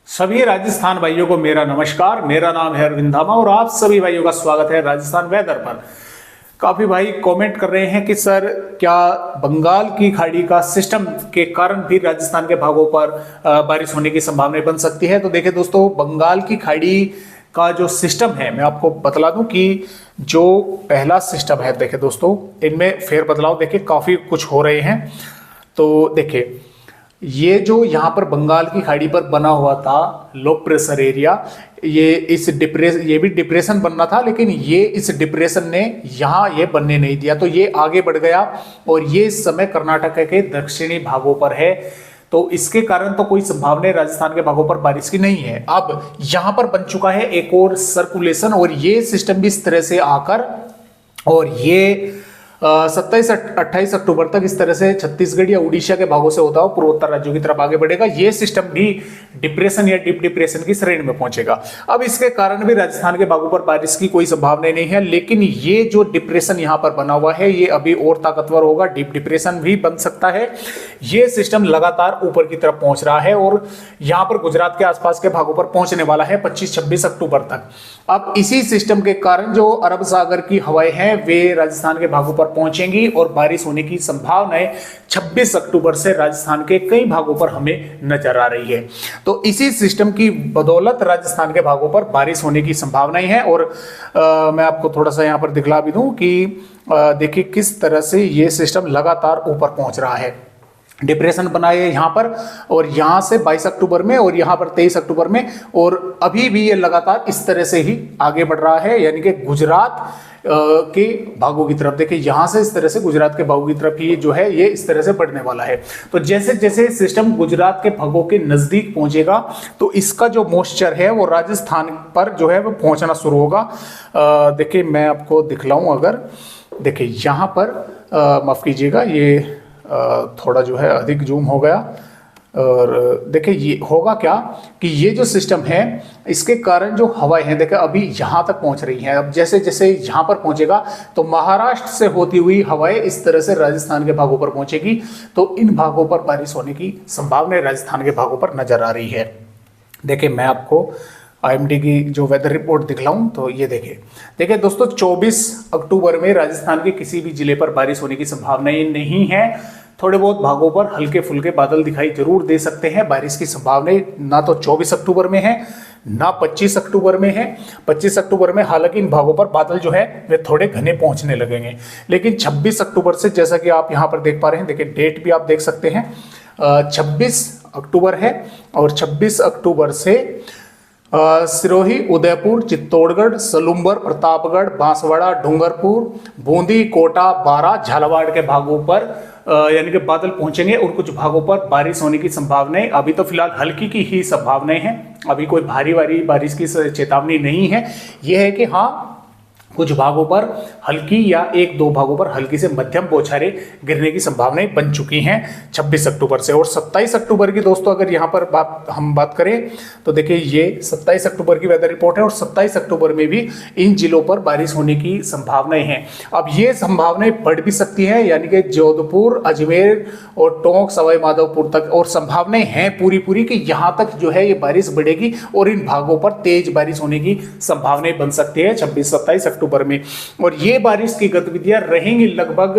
सभी राजस्थान भाइयों को मेरा नमस्कार। मेरा नाम है अरविंद धामा और आप सभी भाइयों का स्वागत है राजस्थान वेदर पर। काफी भाई कमेंट कर रहे हैं कि सर क्या बंगाल की खाड़ी का सिस्टम के कारण भी राजस्थान के भागों पर बारिश होने की संभावना बन सकती है। तो देखिए दोस्तों, बंगाल की खाड़ी का जो सिस्टम है मैं आपको बतला दूं कि जो पहला सिस्टम है, देखिए दोस्तों, इनमें फेरबदलाव देखिए काफी कुछ हो रहे हैं। तो देखिए, ये जो यहाँ पर बंगाल की खाड़ी पर बना हुआ था लो प्रेशर एरिया, ये भी डिप्रेशन बनना था, लेकिन ये इस डिप्रेशन ने यहाँ ये बनने नहीं दिया, तो ये आगे बढ़ गया और ये इस समय कर्नाटक के दक्षिणी भागों पर है। तो इसके कारण तो कोई संभावना राजस्थान के भागों पर बारिश की नहीं है। अब यहाँ पर बन चुका है एक और सर्कुलेशन और ये सिस्टम भी इस तरह से आकर और ये 27-28 अक्टूबर तक इस तरह से छत्तीसगढ़ या उड़ीसा के भागों से होता हुआ पूर्वोत्तर राज्यों की तरफ आगे बढ़ेगा। ये सिस्टम भी डिप्रेशन या डीप डिप्रेशन की श्रेणी में पहुंचेगा। अब इसके कारण भी राजस्थान के भागों पर बारिश की कोई संभावना नहीं है, लेकिन ये जो डिप्रेशन यहां पर बना हुआ है ये अभी और ताकतवर होगा, डीप डिप्रेशन भी बन सकता है। ये सिस्टम लगातार ऊपर की तरफ पहुंच रहा है और यहां पर गुजरात के आसपास के भागों पर पहुंचने वाला है 25-26 अक्टूबर तक। अब इसी सिस्टम के कारण जो अरब सागर की हवाएं हैं वे राजस्थान के भागों पर पहुंचेंगी और बारिश होने की संभावनाएं 26 अक्टूबर से राजस्थान के कई भागों पर हमें नजर आ रही है। तो इसी सिस्टम की बदौलत राजस्थान के भागों पर बारिश होने की संभावनाएं हैं। और मैं आपको थोड़ा सा यहां पर दिखला भी दूं कि देखिए किस तरह से ये सिस्टम लगातार ऊपर पहुंच रहा है। डिप्रेशन बनाए यहाँ पर और यहाँ से 22 अक्टूबर में और यहाँ पर 23 अक्टूबर में, और अभी भी ये लगातार इस तरह से ही आगे बढ़ रहा है, यानी कि गुजरात के भागों की तरफ। देखिए यहाँ से इस तरह से गुजरात के भागों की तरफ ही जो है ये इस तरह से बढ़ने वाला है। तो जैसे जैसे सिस्टम गुजरात के भागों के नजदीक पहुंचेगा तो इसका जो मॉइस्चर है वो राजस्थान पर जो है वो पहुंचना शुरू होगा। देखिए मैं आपको दिखलाऊं, अगर देखिए यहाँ पर माफ कीजिएगा, ये थोड़ा जो है अधिक जूम हो गया। और देखिए ये होगा क्या कि ये जो सिस्टम है इसके कारण जो हवाएं हैं देखिए अभी यहाँ तक पहुँच रही हैं। अब जैसे जैसे यहाँ पर पहुँचेगा तो महाराष्ट्र से होती हुई हवाएं इस तरह से राजस्थान के भागों पर पहुँचेगी, तो इन भागों पर बारिश होने की संभावना राजस्थान के भागों पर नजर आ रही है। देखिए मैं आपको IMD की जो वेदर रिपोर्ट दिखलाऊं तो ये देखिए दोस्तों, 24 अक्टूबर में राजस्थान के किसी भी जिले पर बारिश होने की संभावनाएं नहीं है। थोड़े बहुत भागों पर हल्के फुल्के बादल दिखाई जरूर दे सकते हैं। बारिश की संभावनाएं ना तो 24 अक्टूबर में है ना 25 अक्टूबर में है। 25 अक्टूबर में हालांकि इन भागों पर बादल जो है वे थोड़े घने पहुंचने लगेंगे, लेकिन 26 अक्टूबर से जैसा कि आप यहाँ पर देख पा रहे हैं, देखिए डेट भी आप देख सकते हैं, 26 अक्टूबर है और 26 अक्टूबर से सिरोही, उदयपुर, चित्तौड़गढ़, सलूम्बर, प्रतापगढ़, बांसवाड़ा, डूंगरपुर, बूंदी, कोटा, बारां, झालावाड़ के भागों पर यानी कि बादल पहुंचेंगे और कुछ भागों पर बारिश होने की संभावनाएं अभी तो फिलहाल हल्की की ही संभावनाएं हैं। अभी कोई भारी बारिश की चेतावनी नहीं है। यह है कि हाँ, कुछ भागों पर हल्की या 1-2 भागों पर हल्की से मध्यम बौछारें गिरने की संभावनाएं बन चुकी हैं 26 अक्टूबर से। और 27 अक्टूबर की दोस्तों अगर यहाँ पर हम बात करें तो देखिए ये 27 अक्टूबर की वेदर रिपोर्ट है और 27 अक्टूबर में भी इन जिलों पर बारिश होने की संभावनाएं हैं। अब ये संभावनाएं बढ़ भी सकती हैं, यानी कि जोधपुर, अजमेर और टोंक, सवाई माधोपुर तक, और संभावनाएं हैं पूरी कि यहाँ तक जो है ये बारिश बढ़ेगी और इन भागों पर तेज बारिश होने की संभावनाएं बन सकती है 26-27 अक्टूबर में। और ये बारिश की गतिविधियां रहेंगी लगभग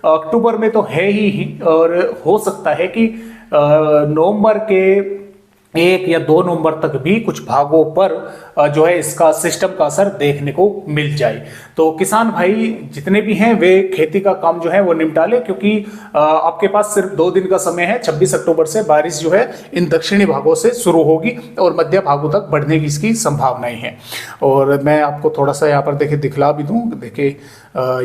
अक्टूबर में तो है ही, और हो सकता है कि नवंबर के 1 या 2 नवंबर तक भी कुछ भागों पर जो है इसका सिस्टम का असर देखने को मिल जाए। तो किसान भाई जितने भी हैं वे खेती का काम जो है वो निपटा ले, क्योंकि आपके पास सिर्फ 2 दिन का समय है। 26 अक्टूबर से बारिश जो है इन दक्षिणी भागों से शुरू होगी और मध्य भागों तक बढ़ने की इसकी संभावनाएं हैं। और मैं आपको थोड़ा सा यहाँ पर देखिए दिखला भी दूँ। देखिए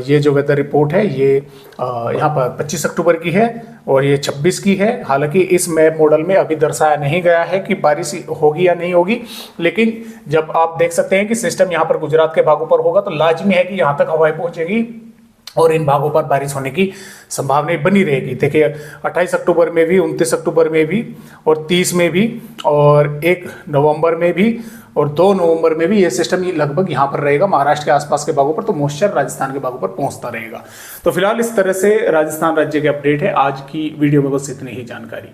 ये जो वेदर रिपोर्ट है ये यहाँ पर 25 अक्टूबर की है और ये 26 की है। हालांकि इस मैप मॉडल में अभी दर्शाया नहीं गया है कि बारिश होगी या नहीं होगी, लेकिन जब आप देख सकते हैं कि सिस्टम यहाँ पर गुजरात के भागों पर होगा तो लाजमी है कि यहाँ तक हवाएं पहुंचेगी और इन भागों पर बारिश होने की संभावनाएं बनी रहेगी। देखिए 28 अक्टूबर में भी, 29 अक्टूबर में भी और 30 में भी और 1 नवंबर में भी और 2 नवंबर में भी ये सिस्टम लगभग यहाँ पर रहेगा महाराष्ट्र के आसपास के भागों पर। तो मॉइस्चर राजस्थान के भागों पर पहुंचता रहेगा। तो फिलहाल इस तरह से राजस्थान राज्य के अपडेट है। आज की वीडियो में बस इतनी ही जानकारी।